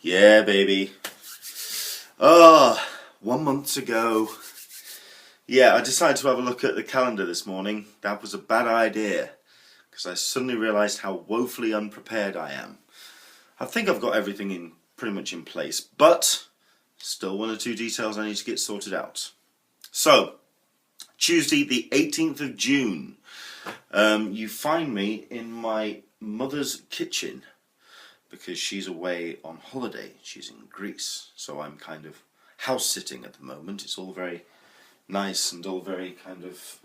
Yeah, baby. Oh, 1 month ago. Yeah, I decided to have a look at the calendar this morning. That was a bad idea, because I suddenly realised how woefully unprepared I am. I think I've got everything pretty much in place, but still one or two details I need to get sorted out. So, Tuesday the 18th of June, you find me in my mother's kitchen, because she's away on holiday. She's in Greece, so I'm kind of house sitting at the moment. It's all very nice and all very kind of,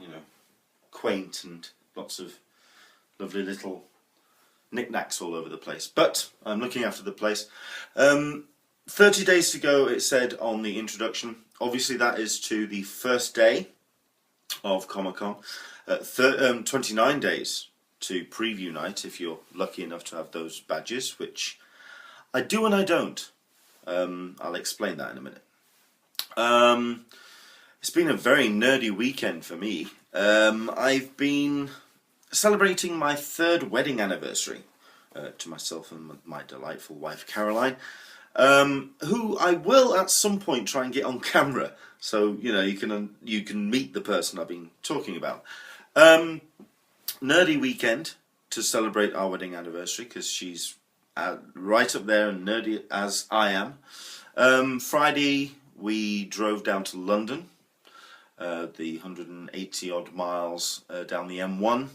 quaint and lots of lovely little knickknacks all over the place. But I'm looking after the place. 30 days to go, it said on the introduction. Obviously that is to the first day of Comic-Con. 29 days to preview night, if you're lucky enough to have those badges, which I do and I don't. I'll explain that in a minute. It's been a very nerdy weekend for me. I've been celebrating my 3rd wedding anniversary to myself and my delightful wife Caroline, who I will at some point try and get on camera, so you can meet the person I've been talking about. Nerdy weekend to celebrate our wedding anniversary, because she's right up there and nerdy as I am. Friday we drove down to London, the 180 odd miles down the M1.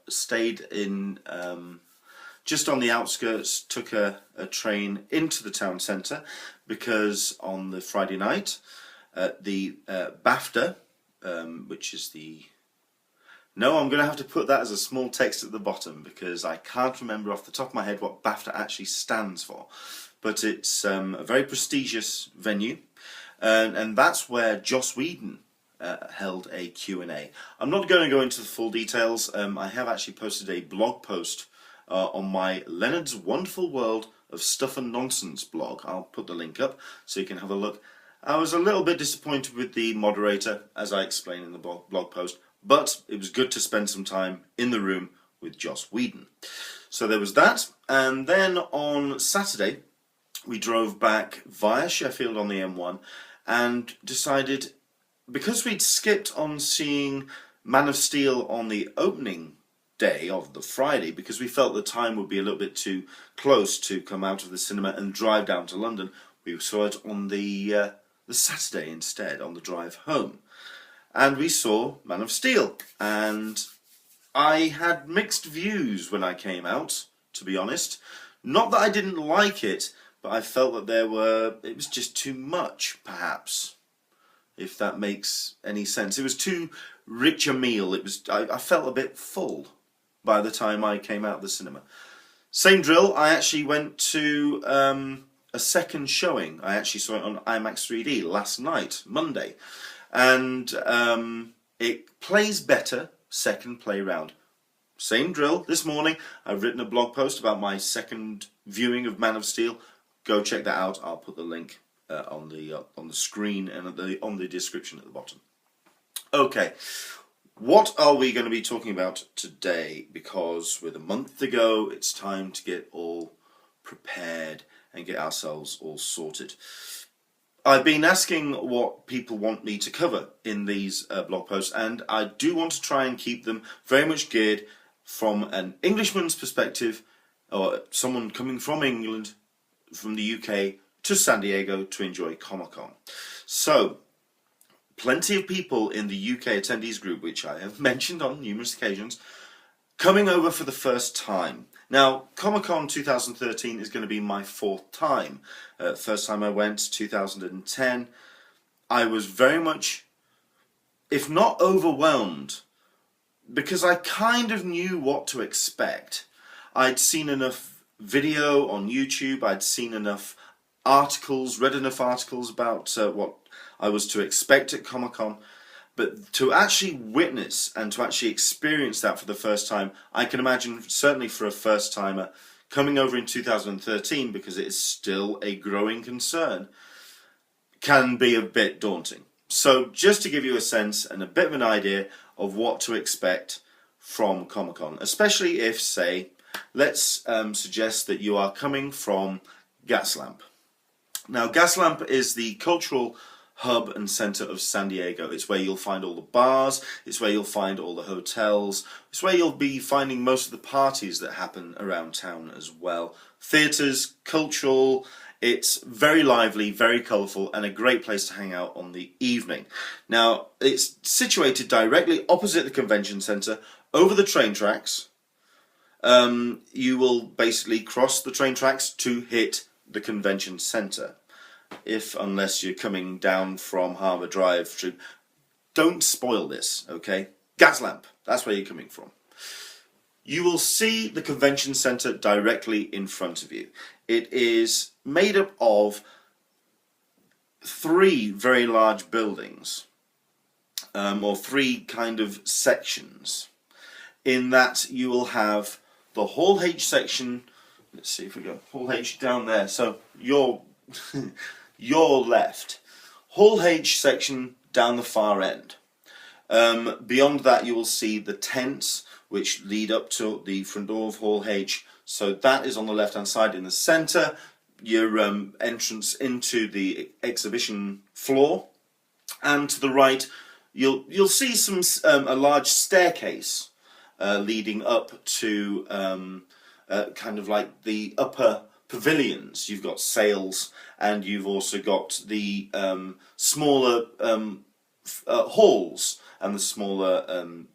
Stayed in just on the outskirts, took a train into the town centre, because on the Friday night the BAFTA, which is the... No, I'm going to have to put that as a small text at the bottom, because I can't remember off the top of my head what BAFTA actually stands for. But it's a very prestigious venue, and that's where Joss Whedon held a Q&A. I'm not going to go into the full details. I have actually posted a blog post on my Leonard's Wonderful World of Stuff and Nonsense blog. I'll put the link up so you can have a look. I was a little bit disappointed with the moderator, as I explained in the blog post, but it was good to spend some time in the room with Joss Whedon. So there was that, and then on Saturday we drove back via Sheffield on the M1 and decided, because we'd skipped on seeing Man of Steel on the opening day of the Friday, because we felt the time would be a little bit too close to come out of the cinema and drive down to London, we saw it on the Saturday instead, on the drive home. And we saw Man of Steel, and I had mixed views when I came out, to be honest. Not that I didn't like it, but I felt that it was just too much, perhaps, if that makes any sense. It was too rich a meal. I felt a bit full by the time I came out of the cinema. Same drill, I actually went to a second showing. I actually saw it on IMAX 3D last night, Monday. And it plays better second play round. Same drill this morning. I've written a blog post about my second viewing of Man of Steel. Go check that out. I'll put the link on the screen and on the description at the bottom. Okay, what are we going to be talking about today? Because with a month to go, it's time to get all prepared and get ourselves all sorted. I've been asking what people want me to cover in these blog posts, and I do want to try and keep them very much geared from an Englishman's perspective, or someone coming from England, from the UK to San Diego to enjoy Comic-Con. So, plenty of people in the UK attendees group, which I have mentioned on numerous occasions, coming over for the first time. Now, Comic-Con 2013 is going to be my 4th time. First time I went, 2010. I was very much, if not overwhelmed, because I kind of knew what to expect. I'd seen enough video on YouTube, I'd seen enough articles, read enough articles about what I was to expect at Comic-Con. But to actually witness and to actually experience that for the first time, I can imagine, certainly for a first-timer, coming over in 2013, because it is still a growing concern, can be a bit daunting. So just to give you a sense and a bit of an idea of what to expect from Comic-Con, especially if, say, let's suggest that you are coming from Gaslamp. Now, Gaslamp is the cultural hub and center of San Diego. It's where you'll find all the bars, it's where you'll find all the hotels, it's where you'll be finding most of the parties that happen around town as well. Theatres, cultural, it's very lively, very colourful, and a great place to hang out on the evening. Now, it's situated directly opposite the convention centre, over the train tracks. You will basically cross the train tracks to hit the convention centre. Unless you're coming down from Harbour Drive to... Don't spoil this, okay? Gaslamp, that's where you're coming from. You will see the convention centre directly in front of you. It is made up of 3 very large buildings, or 3 kind of sections, in that you will have the Hall H section. Let's see if we go Hall H down there. So your left, Hall H section down the far end. Beyond that, you will see the tents which lead up to the front door of Hall H. So that is on the left hand side. In the centre, your entrance into the exhibition floor, and to the right, you'll see a large staircase leading up to kind of like the upper pavilions. You've got sales, and you've also got the smaller halls and the smaller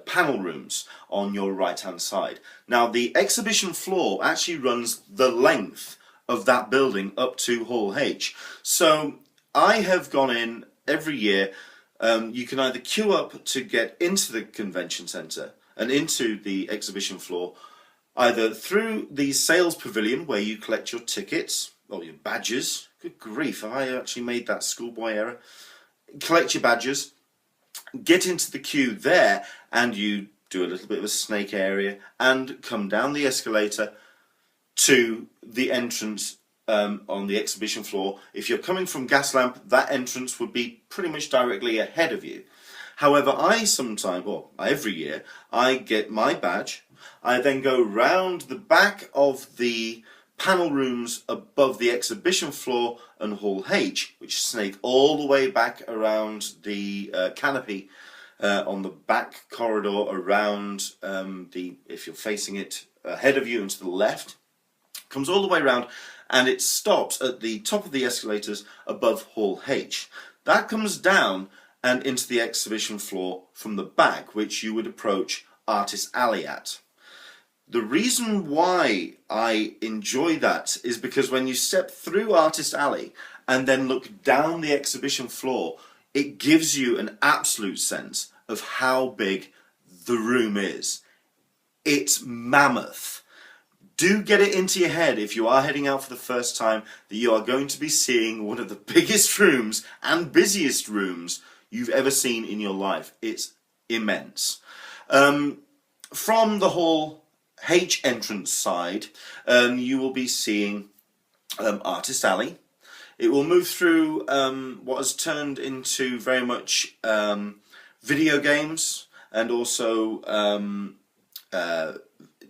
panel rooms on your right hand side. Now, the exhibition floor actually runs the length of that building up to Hall H. So I have gone in every year. You can either queue up to get into the convention centre and into the exhibition floor, either through the sales pavilion where you collect your tickets or your badges. Good grief, I actually made that schoolboy error. Collect your badges, get into the queue there, and you do a little bit of a snake area and come down the escalator to the entrance on the exhibition floor. If you're coming from Gaslamp, that entrance would be pretty much directly ahead of you. However, every year, I get my badge. I then go round the back of the panel rooms above the exhibition floor and Hall H, which snake all the way back around the canopy on the back corridor around if you're facing it ahead of you and to the left, comes all the way around, and it stops at the top of the escalators above Hall H. That comes down and into the exhibition floor from the back, which you would approach Artist Alley at. The reason why I enjoy that is because when you step through Artist Alley and then look down the exhibition floor, it gives you an absolute sense of how big the room is. It's mammoth. Do get it into your head, if you are heading out for the first time, that you are going to be seeing one of the biggest rooms and busiest rooms you've ever seen in your life. It's immense. From the Hall H entrance side, you will be seeing Artist Alley. It will move through what has turned into very much video games, and also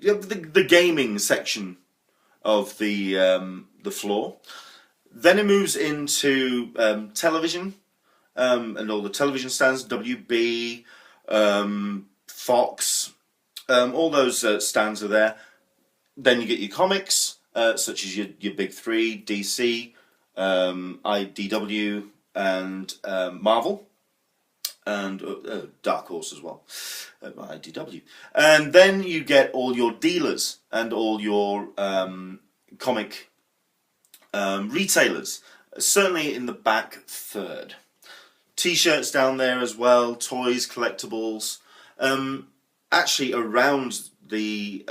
the gaming section of the floor. Then it moves into television and all the television stands, WB, Fox. All those stands are there. Then you get your comics, such as your big 3, DC, IDW, and Marvel, and Dark Horse as well, IDW. And then you get all your dealers and all your comic retailers, certainly in the back third. T-shirts down there as well, toys, collectibles. Actually, around the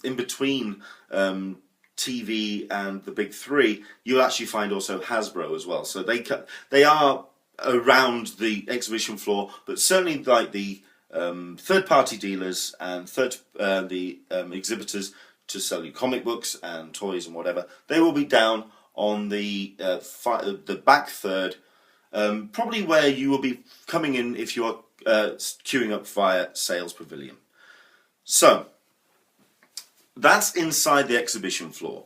in between TV and the big 3, you'll actually find also Hasbro as well. So they are around the exhibition floor, but certainly like the third-party dealers and the exhibitors to sell you comic books and toys and whatever, they will be down on the back third, probably where you will be coming in if you are queuing up via Sales Pavilion. So, that's inside the exhibition floor.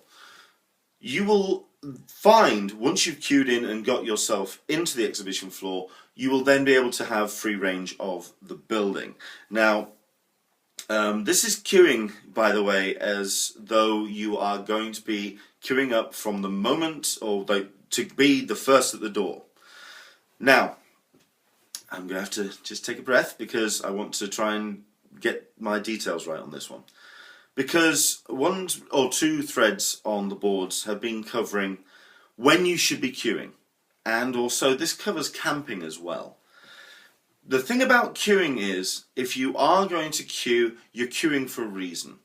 You will find, once you've queued in and got yourself into the exhibition floor, you will then be able to have free range of the building. Now, this is queuing, by the way, as though you are going to be queuing up from the moment, or to be the first at the door. Now, I'm going to have to just take a breath because I want to try and get my details right on this one. Because 1 or 2 threads on the boards have been covering when you should be queuing, and also this covers camping as well. The thing about queuing is, if you are going to queue, you're queuing for a reason.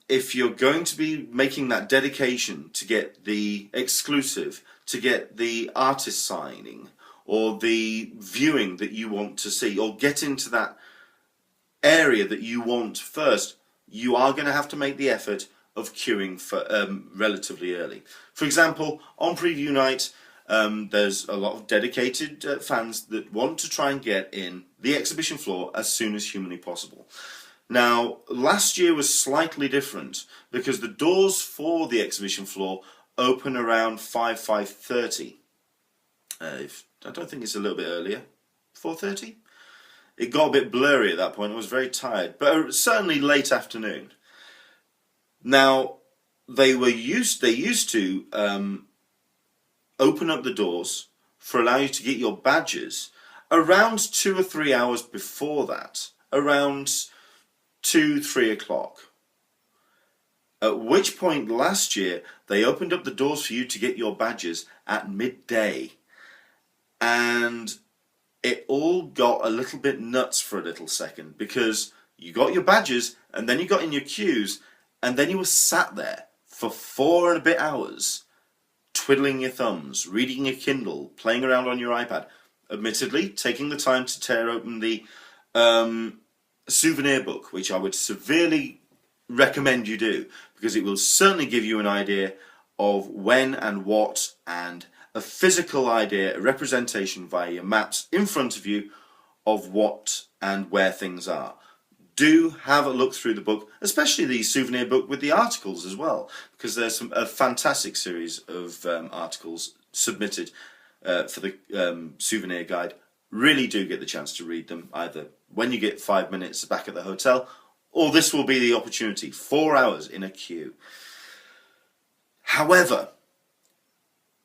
If you're going to be making that dedication to get the exclusive, to get the artist signing, or the viewing that you want to see, or get into that area that you want first, you are going to have to make the effort of queuing for relatively early. For example, on preview night, there's a lot of dedicated fans that want to try and get in the exhibition floor as soon as humanly possible. Now, last year was slightly different because the doors for the exhibition floor open around 5:30. I don't think it's a little bit earlier. 4:30? It got a bit blurry at that point. I was very tired, but certainly late afternoon. Now, they used to open up the doors for allow you to get your badges around 2 or 3 hours before that, around 2-3 o'clock. At which point last year they opened up the doors for you to get your badges at midday, and it all got a little bit nuts for a little second, because you got your badges and then you got in your queues and then you were sat there for 4 and a bit hours twiddling your thumbs, reading your Kindle, playing around on your iPad, admittedly taking the time to tear open the souvenir book, which I would severely recommend you do, because it will certainly give you an idea of when and what, and a physical idea, a representation via your maps in front of you of what and where things are. Do have a look through the book, especially the souvenir book with the articles as well, because there's a fantastic series of articles submitted for the souvenir guide. Really do get the chance to read them, either when you get 5 minutes back at the hotel, or this will be the opportunity, 4 hours in a queue. However,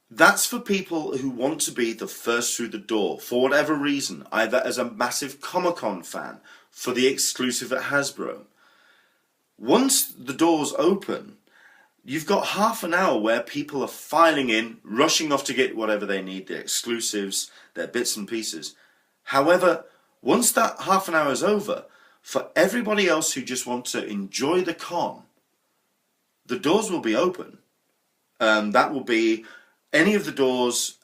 that's for people who want to be the first through the door, for whatever reason, either as a massive Comic-Con fan, for the exclusive at Hasbro. Once the doors open, you've got half an hour where people are filing in, rushing off to get whatever they need, their exclusives, their bits and pieces. However, once that half an hour is over, for everybody else who just want to enjoy the con, the doors will be open. That will be any of the doors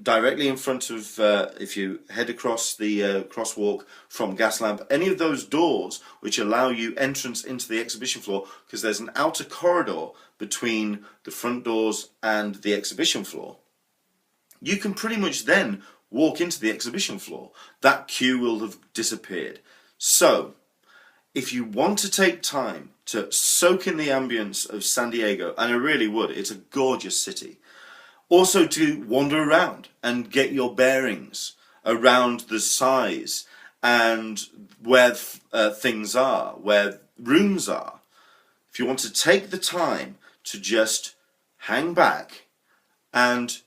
directly in front of, if you head across the crosswalk from Gaslamp, any of those doors which allow you entrance into the exhibition floor, because there's an outer corridor between the front doors and the exhibition floor. You can pretty much then walk into the exhibition floor. That queue will have disappeared. So, if you want to take time to soak in the ambience of San Diego, and I really would, it's a gorgeous city. Also to wander around and get your bearings around the size and where things are, where rooms are. If you want to take the time to just hang back and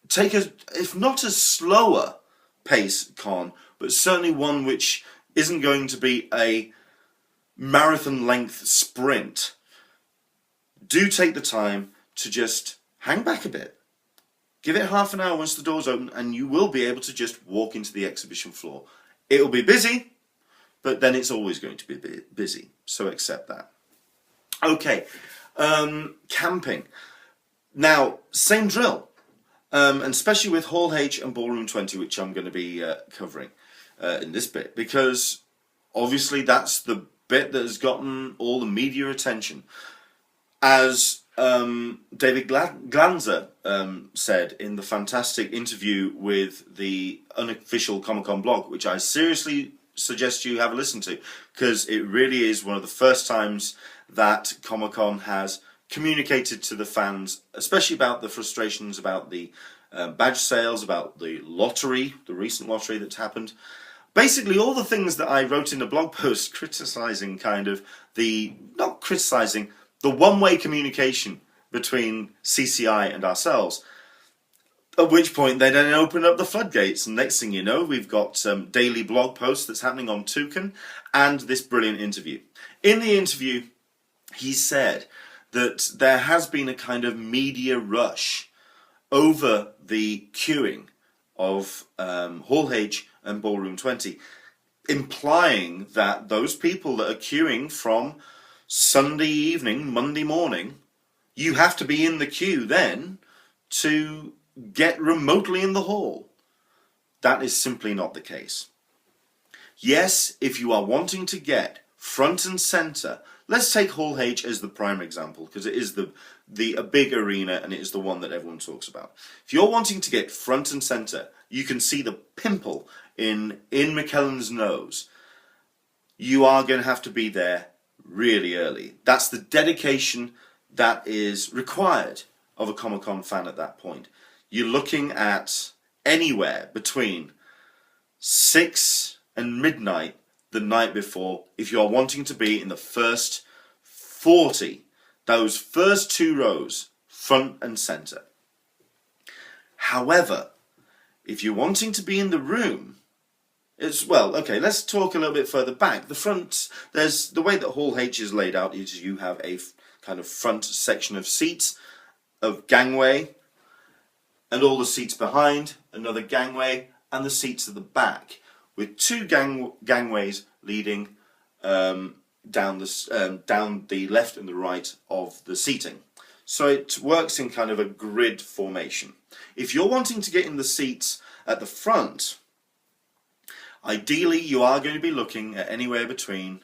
take a, if not a slower pace con, but certainly one which isn't going to be a marathon length sprint, do take the time to just hang back a bit. Give it half an hour once the doors open, and you will be able to just walk into the exhibition floor. It'll be busy, but then it's always going to be busy, so accept that. Okay, camping. Now, same drill, and especially with Hall H and Ballroom 20, which I'm going to be covering in this bit, because obviously that's the bit that has gotten all the media attention. As David Glanzer said in the fantastic interview with the unofficial Comic-Con blog, which I seriously suggest you have a listen to, because it really is one of the first times that Comic-Con has communicated to the fans, especially about the frustrations about the badge sales, about the lottery, the recent lottery that's happened. Basically, all the things that I wrote in the blog post criticising not criticising, the one-way communication between CCI and ourselves. At which point they then open up the floodgates, and next thing you know, we've got daily blog posts that's happening on Toucan and this brilliant interview. In the interview, he said that there has been a kind of media rush over the queuing of Hall H and Ballroom 20, implying that those people that are queuing from Sunday evening, Monday morning, you have to be in the queue then to get remotely in the hall. That is simply not the case. Yes, if you are wanting to get front and centre, let's take Hall H as the prime example, because it is a big arena and it is the one that everyone talks about. If you're wanting to get front and centre, you can see the pimple in McKellen's nose. You are going to have to be there really early. That's the dedication that is required of a Comic-Con fan at that point. You're looking at anywhere between 6 and midnight the night before if you're wanting to be in the first 40, those first 2 rows, front and centre. However, if you're wanting to be in the room, let's talk a little bit further back. The front, there's the way that Hall H is laid out is you have a kind of front section of seats, of gangway, and all the seats behind, another gangway, and the seats at the back, with 2 gangways leading down the left and the right of the seating. So it works in kind of a grid formation. If you're wanting to get in the seats at the front, ideally you are going to be looking at anywhere between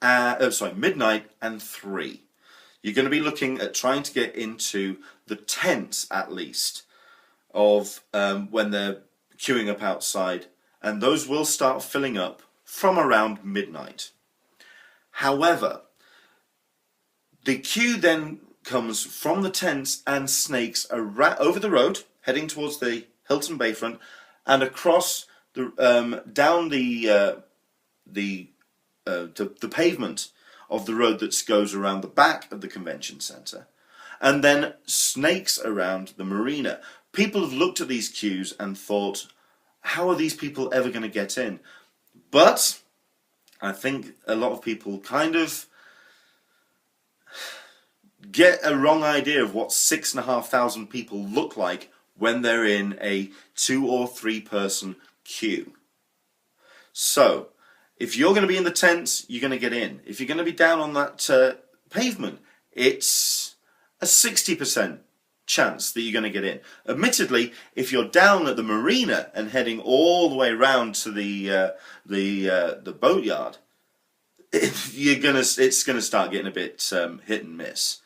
midnight and 3. You're going to be looking at trying to get into the tents, at least, of when they're queuing up outside, and those will start filling up from around midnight. However, the queue then comes from the tents and snakes over the road, heading towards the Hilton Bayfront, and across down the pavement of the road that goes around the back of the convention centre, and then snakes around the marina. People have looked at these queues and thought, how are these people ever going to get in? But I think a lot of people kind of get a wrong idea of what 6,500 people look like when they're in a 2 or 3 person queue. So, if you're going to be in the tents, you're going to get in. If you're going to be down on that pavement, it's a 60% chance that you're going to get in. Admittedly, if you're down at the marina and heading all the way around to the boatyard, it's going to start getting a bit hit and miss,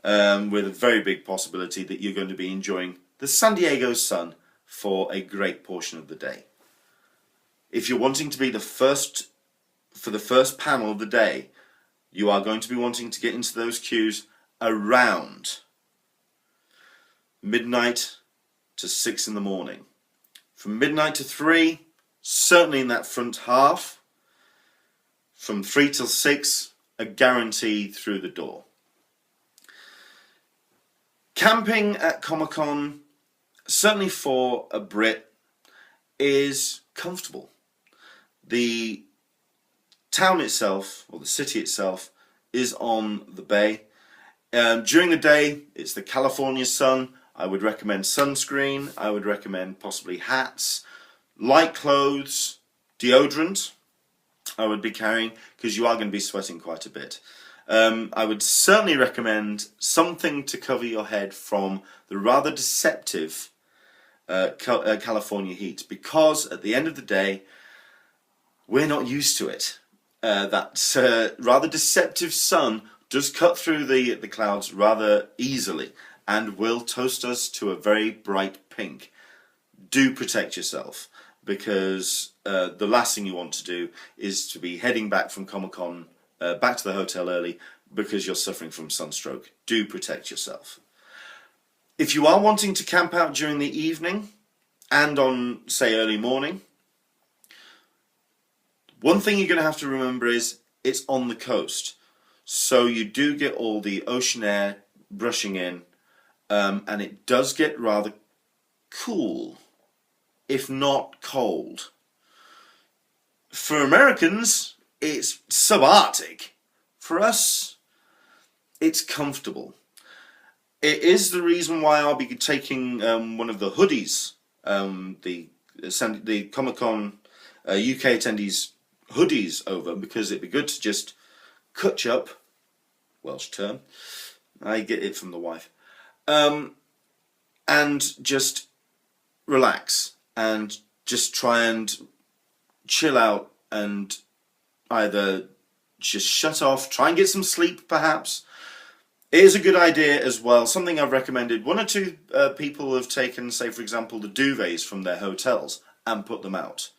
with a very big possibility that you're going to be enjoying the San Diego sun for a great portion of the day. If you're wanting to be for the first panel of the day, you are going to be wanting to get into those queues around midnight to 6 in the morning. From midnight to 3, certainly in that front half. From 3 till 6, a guarantee through the door. Camping at Comic-Con, certainly for a Brit, is comfortable. The town itself, or the city itself, is on the bay. During the day, it's the California sun. I would recommend sunscreen. I would recommend possibly hats, light clothes, deodorant I would be carrying, because you are going to be sweating quite a bit. I would certainly recommend something to cover your head from the rather deceptive California heat, because at the end of the day, we're not used to it. That rather deceptive sun does cut through the clouds rather easily and will toast us to a very bright pink. Do protect yourself. because the last thing you want to do is to be heading back from Comic-Con back to the hotel early because you're suffering from sunstroke. Do protect yourself. If you are wanting to camp out during the evening and on, say, early morning, one thing you're going to have to remember is it's on the coast. So you do get all the ocean air brushing in, and it does get rather cool, if not cold. For Americans, it's subarctic. For us, it's comfortable. It is the reason why I'll be taking one of the hoodies, the Comic-Con UK attendees hoodies over, because it'd be good to just cutch up, Welsh term, I get it from the wife, and just relax and just try and chill out and either just shut off, try and get some sleep perhaps. It is a good idea as well. Something I've recommended. One or two people have taken, say for example, the duvets from their hotels and put them out.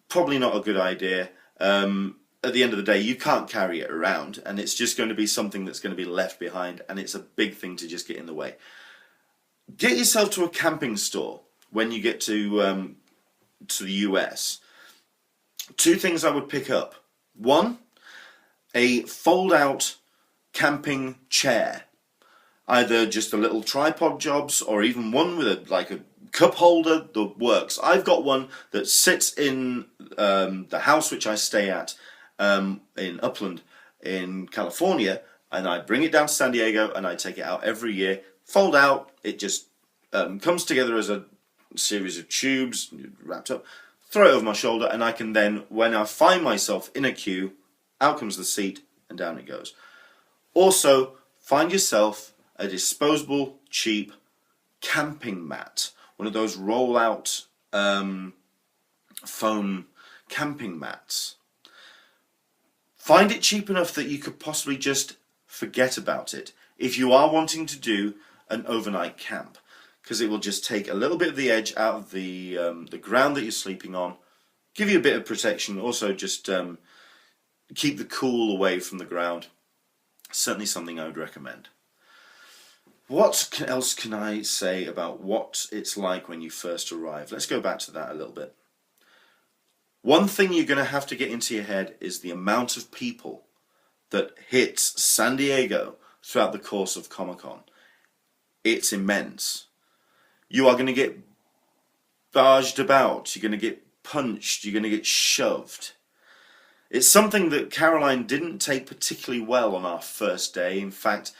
Probably not a good idea. At the end of the day, you can't carry it around, and it's just going to be something that's going to be left behind, and it's a big thing to just get in the way. Get yourself to a camping store when you get to the US. Two things I would pick up. One, a fold-out camping chair. Either just a little tripod jobs, or even one with a cup holder that works. I've got one that sits in the house which I stay at in Upland in California, and I bring it down to San Diego and I take it out every year. Fold out, it just comes together as a series of tubes wrapped up, throw it over my shoulder, and I can then, when I find myself in a queue, out comes the seat and down it goes. Also, find yourself a disposable, cheap camping mat. One of those roll-out foam camping mats. Find it cheap enough that you could possibly just forget about it if you are wanting to do an overnight camp, because it will just take a little bit of the edge out of the ground that you're sleeping on, give you a bit of protection, also just keep the cool away from the ground. Certainly something I would recommend. What else can I say about what it's like when you first arrive? Let's go back to that a little bit. One thing you're going to have to get into your head is the amount of people that hits San Diego throughout the course of Comic-Con. It's immense. You are going to get barged about, you're going to get punched, you're going to get shoved. It's something that Caroline didn't take particularly well on our first day. In fact,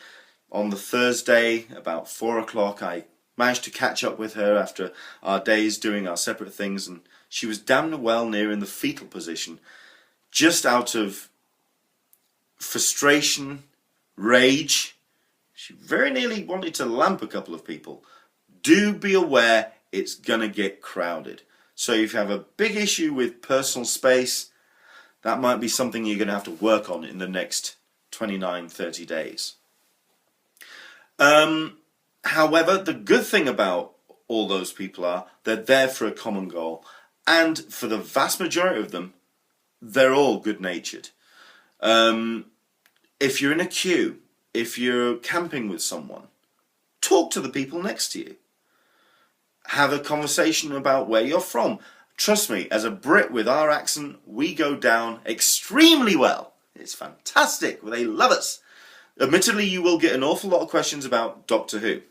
on the Thursday, about 4 o'clock, I managed to catch up with her after our days doing our separate things, and she was damn well near in the fetal position, just out of frustration, rage. She very nearly wanted to lamp a couple of people. Do be aware it's going to get crowded. So if you have a big issue with personal space, that might be something you're going to have to work on in the next 29, 30 days. However, the good thing about all those people are they're there for a common goal, and for the vast majority of them, they're all good-natured. If you're in a queue, if you're camping with someone, talk to the people next to you. Have a conversation about where you're from. Trust me, as a Brit with our accent, we go down extremely well. It's fantastic. They love us. Admittedly, you will get an awful lot of questions about Doctor Who.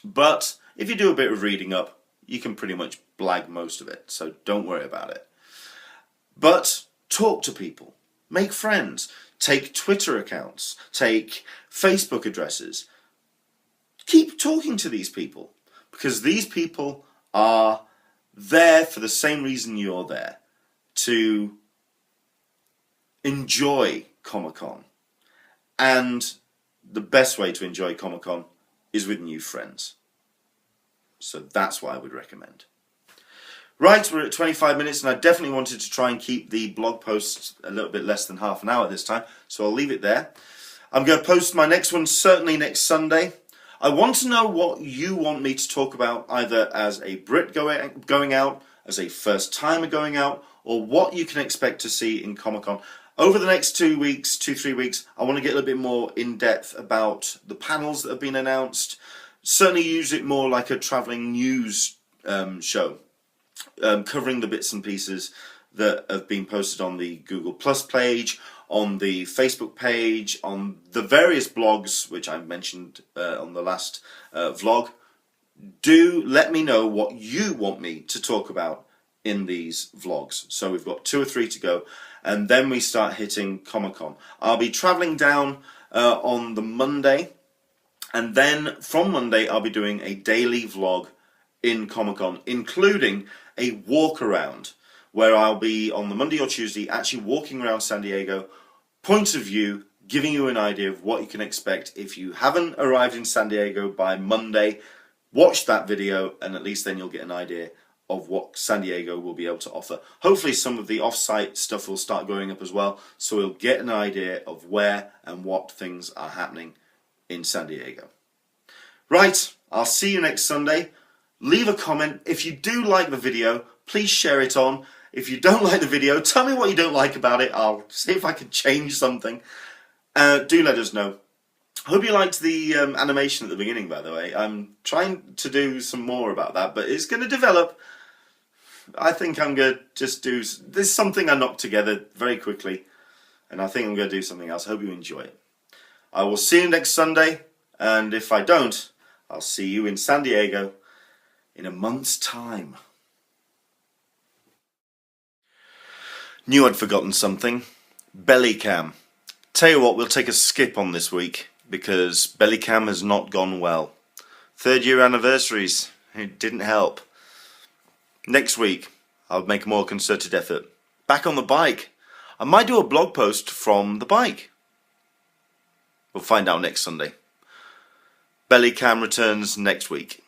But if you do a bit of reading up, you can pretty much blag most of it. So don't worry about it. But talk to people. Make friends. Take Twitter accounts. Take Facebook addresses. Keep talking to these people. Because these people are there for the same reason you're there. To enjoy Comic-Con. And the best way to enjoy Comic-Con is with new friends. So that's what I would recommend. Right, we're at 25 minutes, and I definitely wanted to try and keep the blog posts a little bit less than half an hour this time, so I'll leave it there. I'm going to post my next one certainly next Sunday. I want to know what you want me to talk about, either as a Brit going out, as a first timer going out, or what you can expect to see in Comic-Con. Over the next 2 weeks, 3 weeks, I want to get a little bit more in depth about the panels that have been announced. Certainly use it more like a traveling news show, covering the bits and pieces that have been posted on the Google Plus page, on the Facebook page, on the various blogs, which I mentioned on the last vlog. Do let me know what you want me to talk about in these vlogs. So we've got 2 or 3 to go, and then we start hitting Comic-Con. I'll be traveling down on the Monday, and then from Monday I'll be doing a daily vlog in Comic-Con, including a walk around, where I'll be on the Monday or Tuesday actually walking around San Diego, point of view, giving you an idea of what you can expect. If you haven't arrived in San Diego by Monday, watch that video, and at least then you'll get an idea of what San Diego will be able to offer. Hopefully some of the off-site stuff will start going up as well, so we'll get an idea of where and what things are happening in San Diego. Right, I'll see you next Sunday. Leave a comment. If you do like the video, please share it on. If you don't like the video, tell me what you don't like about it. I'll see if I can change something. Do let us know. I hope you liked the animation at the beginning, by the way. I'm trying to do some more about that, but it's going to develop. I think I'm going to just do... There's something I knocked together very quickly, and I think I'm going to do something else. I hope you enjoy it. I will see you next Sunday, and if I don't, I'll see you in San Diego in a month's time. Knew I'd forgotten something. Bellycam. Tell you what, we'll take a skip on this week, because Bellycam has not gone well. 3rd year anniversaries. It didn't help. Next week, I'll make a more concerted effort. Back on the bike. I might do a blog post from the bike. We'll find out next Sunday. Bellycam returns next week.